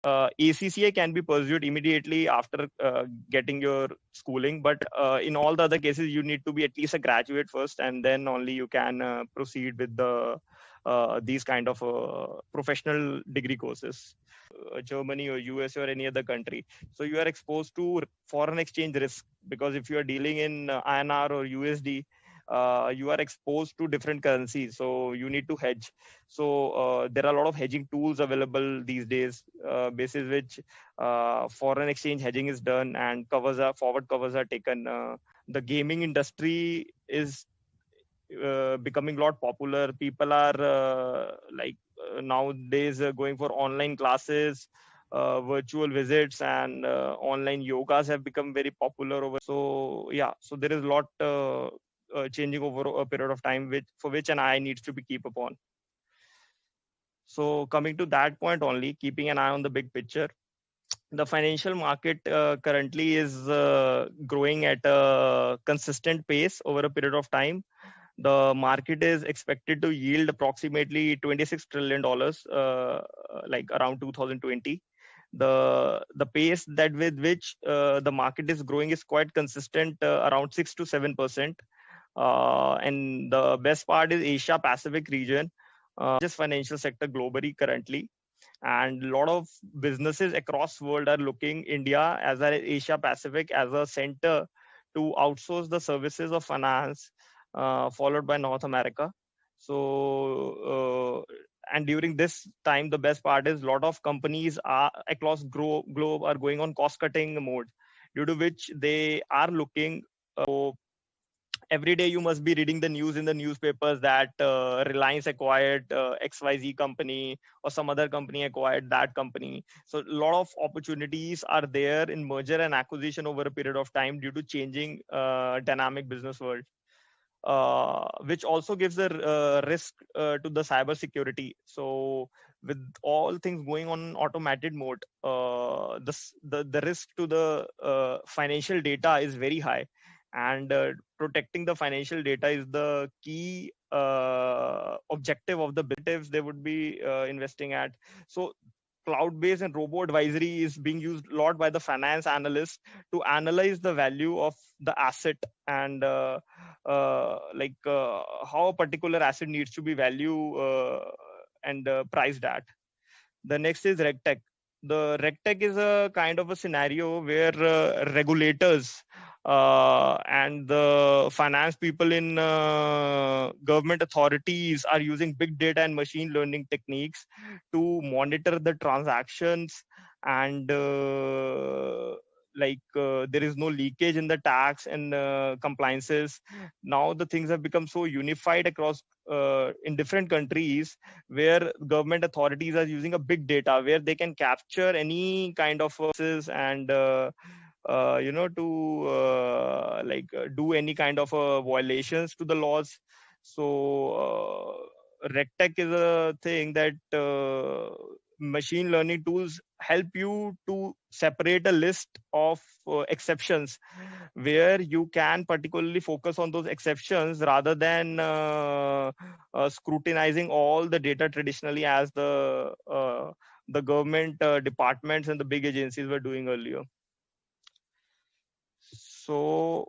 ACCA can be pursued immediately after getting your schooling, but in all the other cases, you need to be at least a graduate first, and then only you can proceed with these kind of professional degree courses. Germany or US or any other country. So you are exposed to foreign exchange risk, because if you are dealing in INR or USD, you are exposed to different currencies. So you need to hedge. So there are a lot of hedging tools available these days, basis which foreign exchange hedging is done and forward covers are taken. The gaming industry is becoming a lot popular. People are nowadays going for online classes, virtual visits, and online yogas have become very popular over. So yeah, so there is a lot changing over a period of time, which an eye needs to be keep upon. So coming to that point only, keeping an eye on the big picture, the financial market currently is growing at a consistent pace over a period of time. The market is expected to yield approximately $26 trillion, like around 2020. The pace that with which the market is growing is quite consistent, around 6 to 7%. And the best part is Asia Pacific region, just financial sector globally currently. And a lot of businesses across the world are looking India as an Asia Pacific as a center to outsource the services of finance, followed by North America. So, and during this time, the best part is a lot of companies are across globe are going on cost cutting mode, due to which they are looking. Every day you must be reading the news in the newspapers that Reliance acquired XYZ company, or some other company acquired that company. So a lot of opportunities are there in merger and acquisition over a period of time due to changing dynamic business world. Which also gives a risk to the cyber security. So with all things going on in automated mode, the risk to the financial data is very high, and protecting the financial data is the key objective of the businesses they would be investing at. So cloud-based and robo-advisory is being used a lot by the finance analysts to analyze the value of the asset, and how a particular asset needs to be valued and priced at. The next is RegTech. The RegTech is a kind of a scenario where regulators and the finance people in government authorities are using big data and machine learning techniques to monitor the transactions, and there is no leakage in the tax and compliances. Now the things have become so unified across in different countries, where government authorities are using a big data where they can capture any kind of and do any kind of violations to the laws. So RegTech is a thing that machine learning tools help you to separate a list of exceptions, where you can particularly focus on those exceptions rather than scrutinizing all the data traditionally as the government departments and the big agencies were doing earlier. So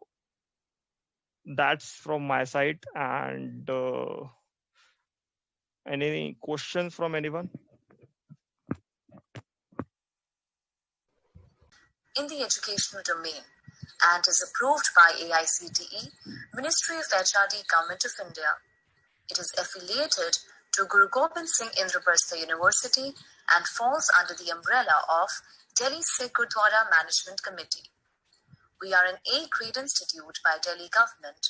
that's from my side. And any questions from anyone? In the educational domain, and is approved by AICTE, Ministry of HRD, Government of India. It is affiliated to Guru Gobind Singh Indraprastha University and falls under the umbrella of Delhi Sikh Gurdwara Management Committee. We are an A-grade institute by Delhi government.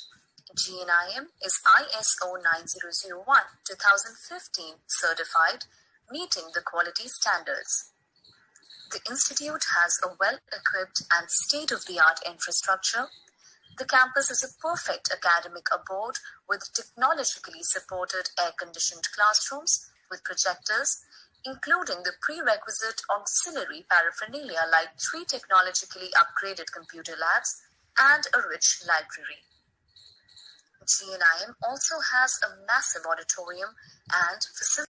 GNIM is ISO 9001-2015 certified, meeting the quality standards. The institute has a well-equipped and state-of-the-art infrastructure. The campus is a perfect academic abode with technologically supported air-conditioned classrooms with projectors, including the prerequisite auxiliary paraphernalia like 3 technologically upgraded computer labs and a rich library. GNIM also has a massive auditorium and facilities